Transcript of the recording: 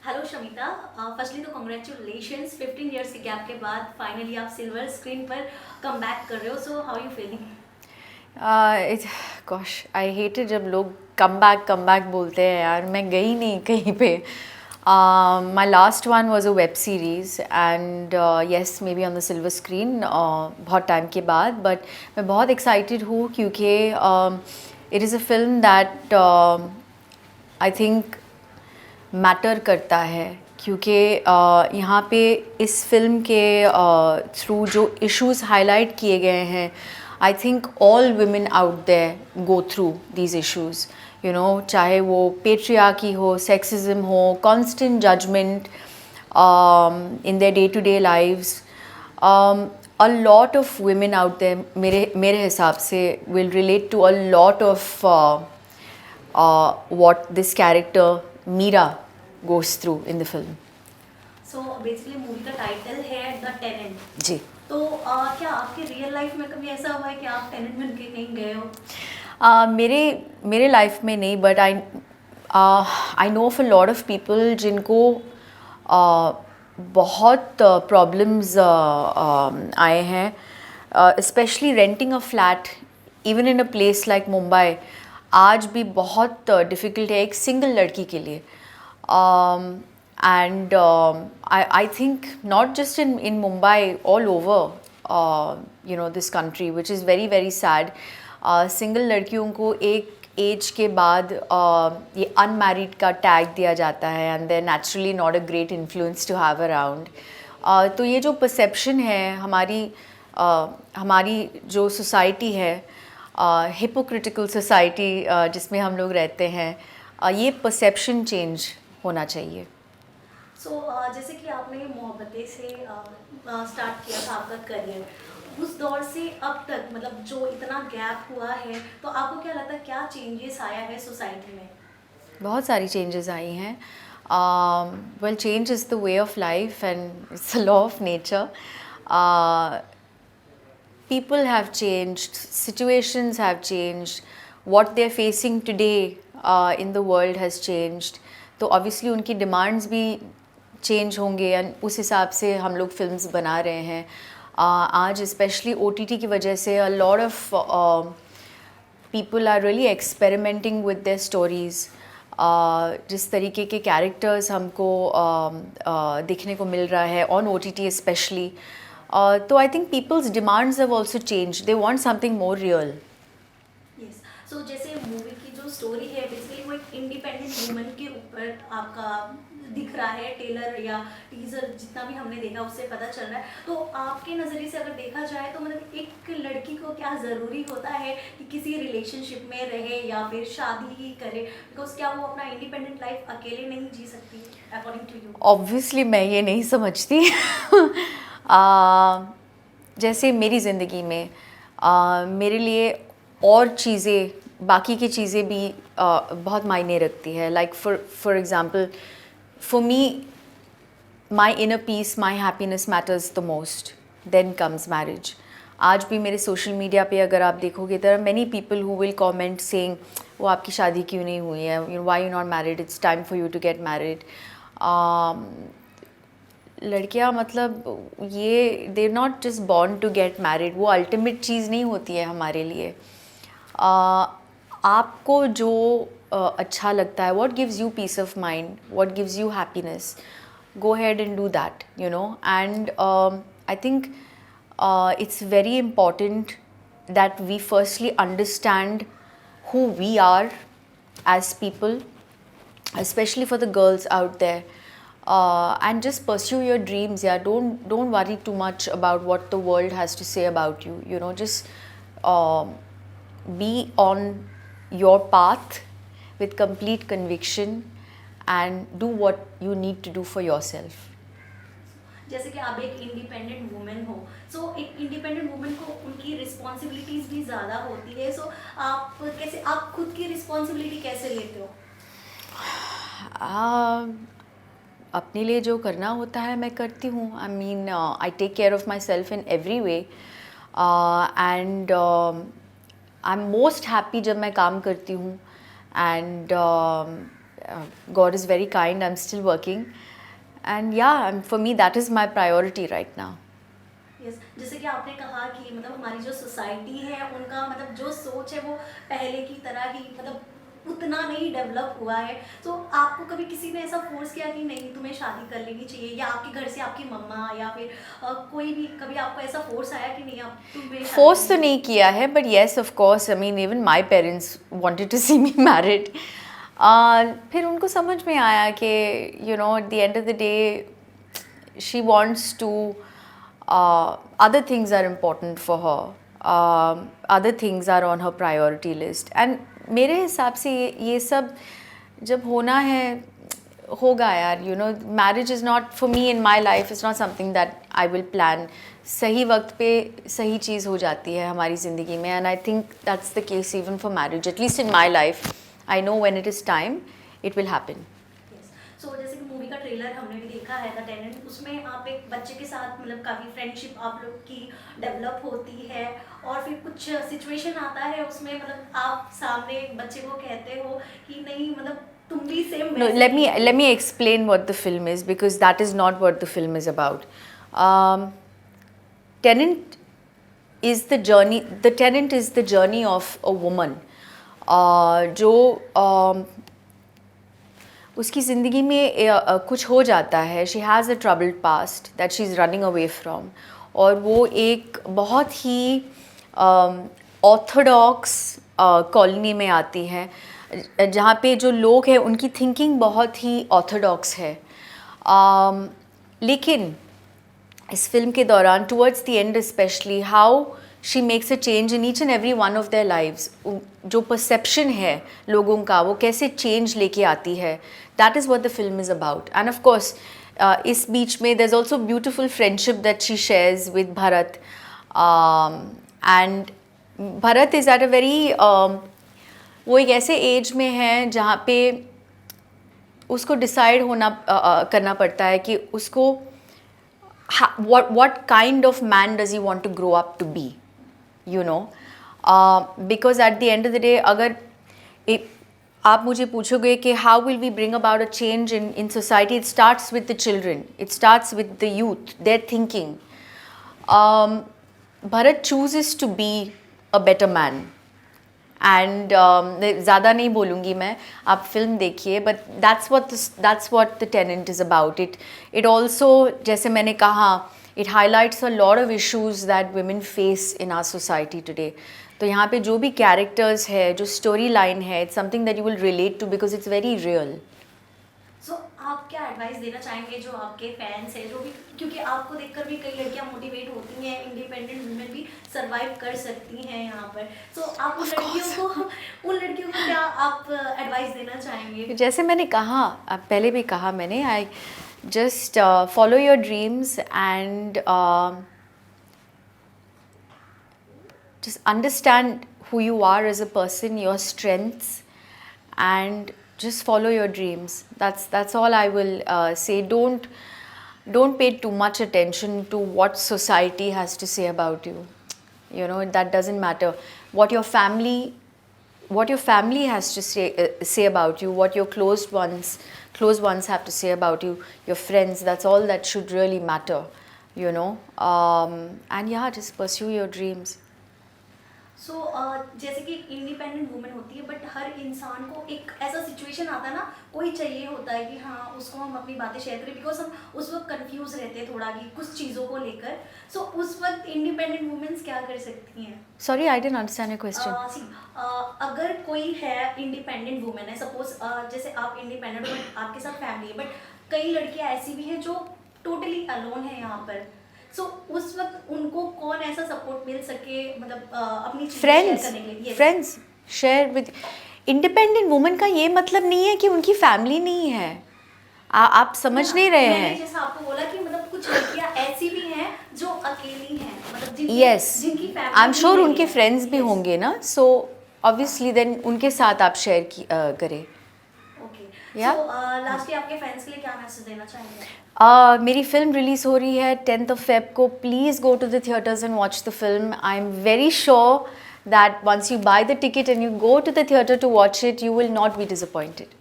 Hello Shamita. Firstly तो congratulations 15 years के gap के बाद फाइनली आप सिल्वर स्क्रीन पर कम बैक कर रहे हो। So how you feeling? Gosh I hated जब लोग कम बैक बोलते हैं यार। मैं गई नहीं कहीं पे. My last one was a web series and yes may be on the silver screen बहुत टाइम के बाद. बट मैं बहुत एक्साइटेड हूँ क्योंकि it is a film that I think matter करता है. क्योंकि यहाँ पे इस फिल्म के थ्रू जो इश्यूज हाईलाइट किए गए हैं, I think all women out there go through these issues. You know, चाहे वो पेट्रियार्की हो, सेक्सिज्म हो, constant judgement in their day to day lives. A lot of women out there मेरे हिसाब से will relate to a lot of what this character Meera goes through in the film. So basically movie का title है the tenant. जी. तो क्या आपके real life में कभी ऐसा हुआ है कि आप टेनेंट बन के कहीं गए हो? मेरे लाइफ में नहीं, but I know of a lot of people जिनको बहुत प्रॉब्लम्स आए हैं, specially renting a flat even in a place like Mumbai. आज भी बहुत डिफ़िकल्ट है एक सिंगल लड़की के लिए. And I think not just in Mumbai, all over this country, which is very very sad. Single लड़कियों को एक एज के बाद ये अनमैरिड का टैग दिया जाता है and they're naturally not a great influence to have around. तो ये जो परसेप्शन है हमारी जो सोसाइटी है, हिपोक्रिटिकल सोसाइटी जिसमें हम लोग रहते हैं, ये परसेप्शन चेंज होना चाहिए. सो जैसे कि आपने मोहब्बतें से स्टार्ट किया था आपका करियर, उस दौर से अब तक मतलब जो इतना गैप हुआ है, तो आपको क्या लगता है क्या चेंजेस आया है सोसाइटी में? बहुत सारी चेंजेस आई हैं. Well, change is the way of life and it's a law of nature. People have changed, situations have changed, what they're facing today in the world has changed. तो obviously उनकी demands भी change होंगे and उस हिसाब से हम लोग films बना रहे हैं. आज स्पेशली OTT की वजह से a lot of people are really experimenting with their stories. जिस तरीके के कैरेक्टर्स हमको देखने को मिल रहा है ऑन OTT स्पेशली, तो I think people's demands have also change. They want something more real. Yes, so जैसे मूवी की जो स्टोरी है बेसिकली वो एक इंडिपेंडेंट वुमन के ऊपर आपका दिख रहा है. टेलर या टीजर जितना भी हमने देखा उससे पता चल रहा है. तो आपके नज़रिए से अगर देखा जाए तो मतलब एक लड़की को क्या ज़रूरी होता है कि किसी रिलेशनशिप में रहे या फिर शादी ही करे? बिकॉज क्या वो अपना इंडिपेंडेंट लाइफ अकेले नहीं जी सकती अकॉर्डिंग टू यू? ऑब्वियसली मैं ये नहीं समझती. जैसे मेरी ज़िंदगी में मेरे लिए और चीज़ें, बाकी की चीज़ें भी बहुत मायने रखती है. Like for example, for me my inner peace, my happiness matters the most. Then comes marriage. आज भी मेरे सोशल मीडिया पे अगर आप देखोगे, there are many people who will comment saying वो आपकी शादी क्यों नहीं हुई है, why you not married, it's time for you to get married. लड़कियां मतलब ये they not just born to get married. वो अल्टीमेट चीज़ नहीं होती है हमारे लिए. आपको जो अच्छा लगता है, what gives you peace of mind, what gives you happiness, go ahead and do that, you know. And I think it's very important that we firstly understand who we are as people, especially for the girls out there. And just pursue your dreams. Yeah, don't worry too much about what the world has to say about you. You know, just be on your path with complete conviction and do what you need to do for yourself. जैसे कि आप एक independent women हो, सो एक independent women को उनकी responsibilities भी ज़्यादा होती है. सो आप खुद की रिस्पॉन्सिबिलिटी कैसे लेते हो? अपने लिए जो करना होता है मैं करती हूँ. I mean, I take care of myself in every way. And I am most happy जब मैं काम करती हूँ. And God is very kind. I'm still working, and yeah, for me that is my priority right now. Yes, जैसे कि आपने कहा कि मतलब हमारी जो सोसाइटी है उनका मतलब जो सोच है वो पहले की तरह ही मतलब उतना नहीं डेवलप हुआ है। तो आपको कभी किसी ने ऐसा फोर्स किया कि नहीं तुम्हें शादी कर लेनी चाहिए, या आपके घर से आपकी मम्मा या फिर कोई भी कभी आपको ऐसा फोर्स आया कि नहीं आप तुम्हें शादी फोर्स तो करनी नहीं किया है, but yes of course, I mean even my parents wanted to see me married. फिर उनको समझ में आया कि you know at the end of the day she wants to, other things are important for her, other things are on her priority list, and मेरे हिसाब से ये सब जब होना है होगा यार। You know marriage is not for me in my life, is not something that I will plan. सही वक्त पे सही चीज़ हो जाती है हमारी ज़िंदगी में, and I think that's the case even for marriage, at least in my life. I know when it is time it will happen. So जैसे कि मूवी का ट्रेलर हमने भी देखा है द टेनेंट, उसमें आप एक बच्चे के साथ मतलब काफ़ी फ्रेंडशिप आप लोग की डेवलप होती है, और फिर कुछ सिचुएशन आता है उसमें मतलब आप सामने एक बच्चे को कहते हो कि नहीं मतलब तुम भी same. No, let me explain what the film is, because that is not what the film is about. Tenant is the journey. The Tenant is the journey of a woman, जो उसकी ज़िंदगी में कुछ हो जाता है। She has a troubled past that she is running away from, और वो एक बहुत ही ऑर्थोडॉक्स कॉलोनी में आती है जहाँ पे जो लोग हैं उनकी थिंकिंग बहुत ही ऑर्थोडॉक्स है। लेकिन इस फिल्म के दौरान towards the end specially how she makes a change in each and every one of their lives. जो परसेप्शन है लोगों का वो कैसे चेंज लेके आती है, that is what the film is about. And of course इस बीच में there is also beautiful friendship that she shares with Bharat, and Bharat is at a very वो एक ऐसे एज में है जहाँ पे उसको डिसाइड होना करना पड़ता है कि उसको what kind of man does he want to grow up to be, you know, because at the end of the day अगर आप मुझे पूछोगे कि how will we bring about a change in society, it starts with the children, it starts with the youth, their thinking. Bharat chooses to be a better man, and ज़्यादा नहीं बोलूँगी मैं, आप फिल्म देखिए, but that's what the Tenant is about. It also, जैसे मैंने कहा, it highlights a lot of issues that women face in our society today. तो यहाँ पे जो भी कैरेक्टर्स है, जो स्टोरी लाइन है, it's something that you will relate to because it's very real. सो आप क्या एडवाइस देना चाहेंगे जो आपके फैंस हैं, जो भी, क्योंकि आपको देखकर भी कई लड़कियां मोटिवेट होती हैं, इंडिपेंडेंट वुमेन भी सरवाइव कर सकती हैं यहाँ पर। सो आप उन लड़कियों को क्या आप एडवाइस देना चाहेंगे? जैसे मैंने कहा, पहले भी कहा मैंने, I just follow your dreams and just understand who you are as a person, your strengths, and just follow your dreams. That's all I will say. Don't pay too much attention to what society has to say about you. You know, that doesn't matter. What your family has to say about you, what your close ones have to say about you, your friends, that's all that should really matter, you know. And yeah, just pursue your dreams. सो जैसे कि independent women होती है, but हर इंसान को एक ऐसा situation आता है ना, कोई चाहिए होता है कि हाँ उसको हम अपनी बातें शेयर करें, बिकॉज हम उस वक्त कंफ्यूज रहते हैं थोड़ा कि कुछ चीज़ों को लेकर। सो उस वक्त इंडिपेंडेंट वुमेन्स क्या कर सकती हैं? Sorry, I didn't understand your question. अगर कोई है इंडिपेंडेंट वुमेन है, सपोज जैसे आप इंडिपेंडेंट हो बट आपके साथ फैमिली है, बट कई लड़कियाँ ऐसी भी हैं जो टोटली अलोन है यहाँ पर। सो उस वक्त उनको कौन ऐसा सपोर्ट मिल सके, मतलब अपनी चीज़ें शेयर करने के लिए? Friends share with independent women का ये मतलब नहीं है कि उनकी फैमिली नहीं है। आप समझ नहीं रहे हैं। जैसा आपको बोला कि मतलब कुछ लड़कियां ऐसी भी हैं जो अकेली हैं, मतलब जिनकी फैमिली, आई एम श्योर उनके फ्रेंड्स भी होंगे ना, सो ऑब्वियसली देन उनके साथ आप शेयर करें। ओके, सो लास्टली आपके फैंस के लिए क्या मैसेज देना चाहेंगे? मेरी फिल्म रिलीज़ हो रही है 10th of Feb को। Please go to the theatres and watch the film. I am very sure that once you buy the ticket and you go to the theatre to watch it, you will not be disappointed.